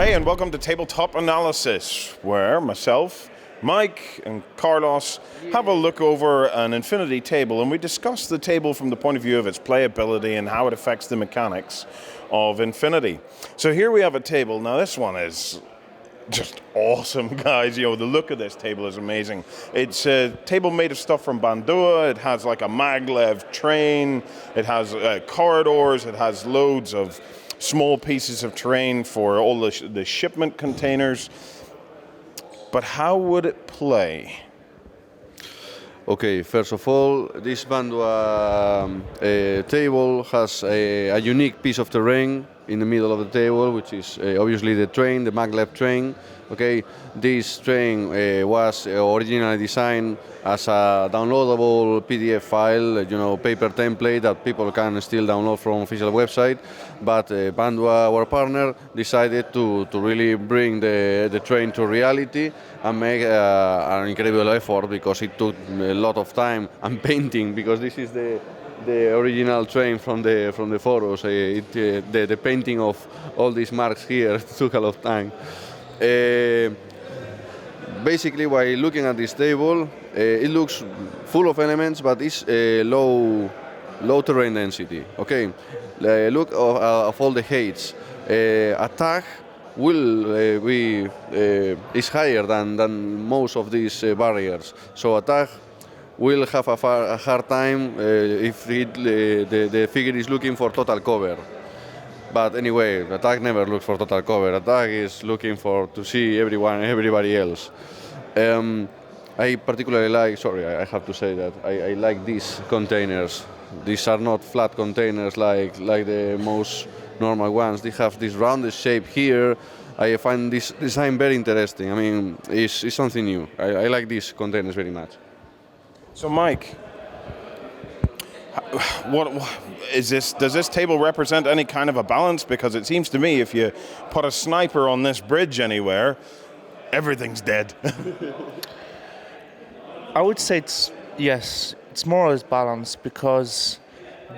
Hey, and welcome to Tabletop Analysis, where myself, Mike, and Carlos have a look over an Infinity table, and we discuss the table from the point of view of its playability and how it affects the mechanics of Infinity. So here we have a table. Now this one is just awesome, guys. You know, the look of this table is amazing. It's a table made of stuff from Bandua. It has like a Maglev train. It has corridors. It has loads of small pieces of terrain for all the shipment containers. But how would it play? Okay, first of all, this Bandua table has a unique piece of terrain in the middle of the table, which is obviously the train, the Maglev train. Okay, this train was originally designed as a downloadable PDF file, paper template that people can still download from official website. But Bandua, our partner, decided to really bring the train to reality and make an incredible effort, because it took a lot of time and painting, because this is the original train from the photos. The painting of all these marks here took a lot of time. Basically, while looking at this table, it looks full of elements, but it's low terrain density. Okay, look of all the heights. Attack will be is higher than most of these barriers. So attack will have a hard time if the figure is looking for total cover. But anyway, attack never looks for total cover. Attack is looking to see everybody else. I particularly like, I have to say that I like these containers. These are not flat containers like the most normal ones. They have this rounded shape here. I find this design very interesting. I mean, it's something new. I like these containers very much. So, Mike, what is this? Does this table represent any kind of a balance? Because it seems to me, if you put a sniper on this bridge anywhere, everything's dead. I would say it's more or less balanced, because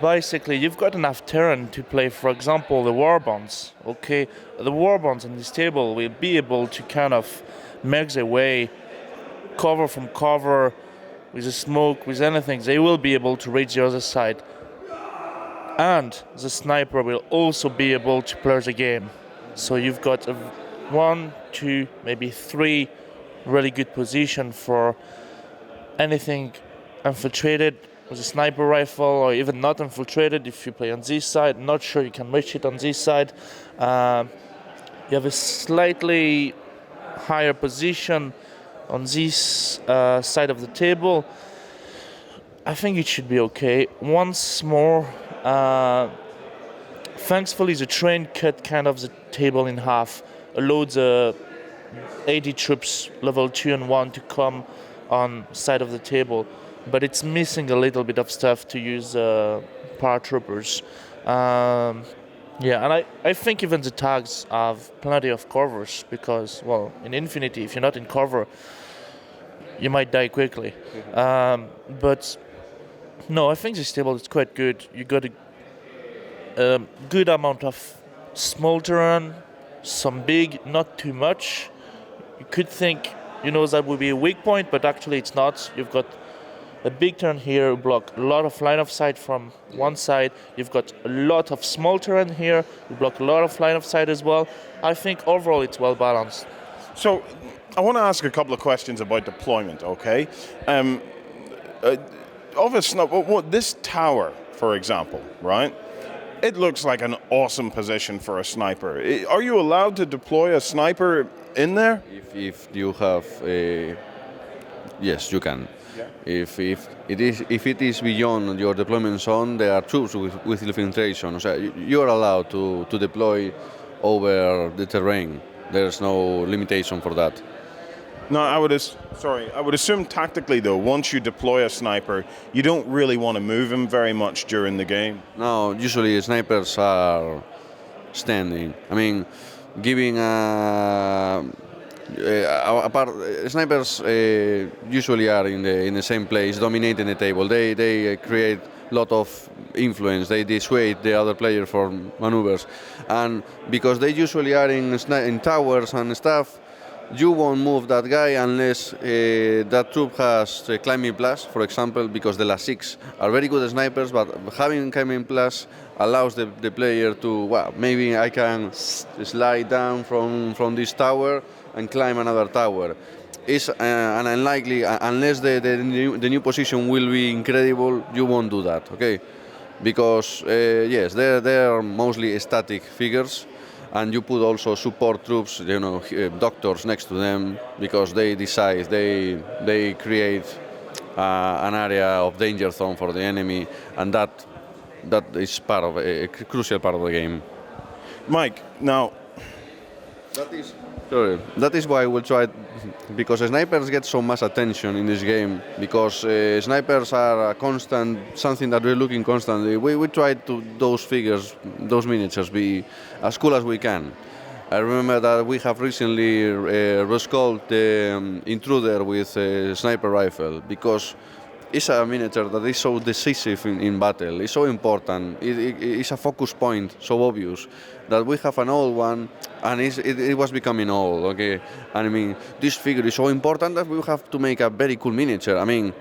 basically you've got enough terrain to play, for example, the war bonds. Okay, the war bonds on this table will be able to kind of make their way cover from cover, with the smoke, with anything. They will be able to reach the other side. And the sniper will also be able to play the game. So you've got 1, 2, maybe 3 really good position for anything infiltrated with a sniper rifle, or even not infiltrated. If you play on this side, not sure you can reach it on this side. You have a slightly higher position on this side of the table. I think it should be okay. Once more, thankfully the train cut kind of the table in half, allowed the 80 troops level 2 and 1 to come on side of the table, but it's missing a little bit of stuff to use paratroopers. And I think even the tags have plenty of covers, because, well, in Infinity, if you're not in cover, you might die quickly. But no, I think this table is quite good. You got a good amount of small terrain, some big, not too much. You could think, that would be a weak point, but actually it's not. You've got a big turn here, you block a lot of line of sight from one side. You've got a lot of small terrain here, you block a lot of line of sight as well. I think overall it's well balanced. So, I want to ask a couple of questions about deployment, okay? This tower, for example, right? It looks like an awesome position for a sniper. Are you allowed to deploy a sniper in there? If you have yes, you can. Yeah. If it is beyond your deployment zone, there are troops with infiltration. So you are allowed to deploy over the terrain. There's no limitation for that. No, I would assume tactically, though, once you deploy a sniper, you don't really want to move him very much during the game. No, usually snipers are standing. I mean, giving snipers usually are in the same place, dominating the table. They create a lot of influence, they dissuade the other player from maneuvers. And because they usually are in towers and stuff, you won't move that guy unless that troop has climbing plus, for example, because the last 6 are very good snipers, but having climbing plus allows the player to, well, maybe I can slide down from this tower and climb another tower. It's an unlikely, unless the new position will be incredible, you won't do that, okay? Because, yes, they're mostly static figures, and you put also support troops, doctors next to them, because they decide, they create an area of danger zone for the enemy, and that is part of a crucial part of the game. Mike, now... That is why we'll try, because snipers get so much attention in this game, because snipers are a constant, something that we're looking constantly. We try to those figures, those miniatures, be as cool as we can. I remember that we have recently resculpted the intruder with a sniper rifle, because it's a miniature that is so decisive in battle. It's so important. It's a focus point, so obvious, that we have an old one, and it was becoming old. Okay, and I mean, this figure is so important that we have to make a very cool miniature. I mean,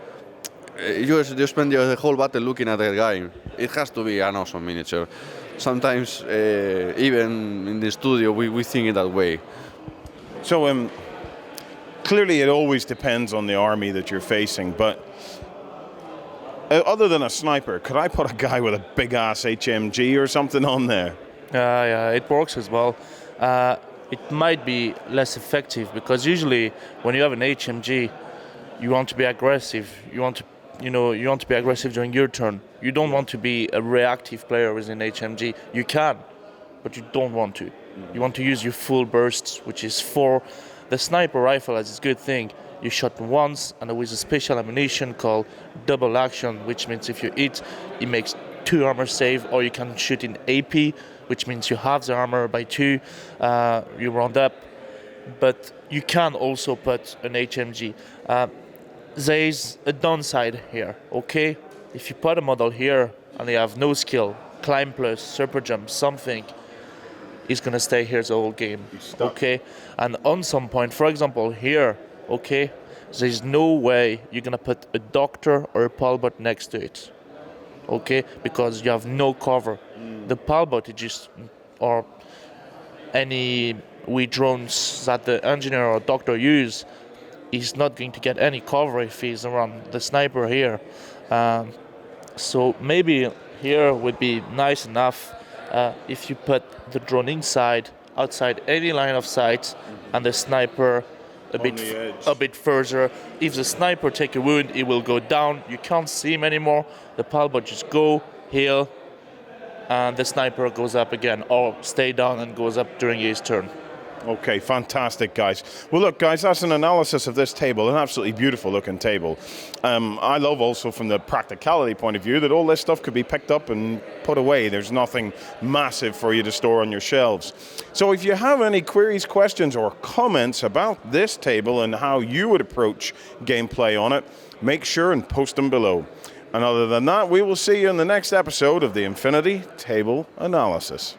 you spend the whole battle looking at the guy. It has to be an awesome miniature. Sometimes, even in the studio, we think it that way. So, clearly, it always depends on the army that you're facing, but. Other than a sniper, could I put a guy with a big-ass HMG or something on there? Yeah, it works as well. It might be less effective because usually when you have an HMG, you want to be aggressive. You want to be aggressive during your turn. You don't want to be a reactive player with an HMG. You can, but you don't want to. You want to use your full bursts, which is 4. The sniper rifle has this good thing. You shot once, and with a special ammunition called double action, which means if you hit, it makes 2 armor save, or you can shoot in AP, which means you halve the armor by 2, you round up. But you can also put an HMG. There is a downside here, okay? If you put a model here, and you have no skill, climb plus, super jump, something, it's gonna stay here the whole game, okay? And on some point, for example, here, okay, there's no way you're gonna put a doctor or a palbot next to it, okay, because you have no cover. The palbot is just, or any wee drones that the engineer or doctor use, is not going to get any cover if he's around the sniper here. So maybe here would be nice enough if you put the drone outside any line of sight, and the sniper a bit further. If the sniper take a wound, it will go down. You can't see him anymore. The palbot just go, heal, and the sniper goes up again, or stay down and goes up during his turn. Okay, fantastic, guys. Well, look, guys, that's an analysis of this table, an absolutely beautiful-looking table. I love also from the practicality point of view that all this stuff could be picked up and put away. There's nothing massive for you to store on your shelves. So if you have any queries, questions, or comments about this table and how you would approach gameplay on it, make sure and post them below. And other than that, we will see you in the next episode of the Infinity Table Analysis.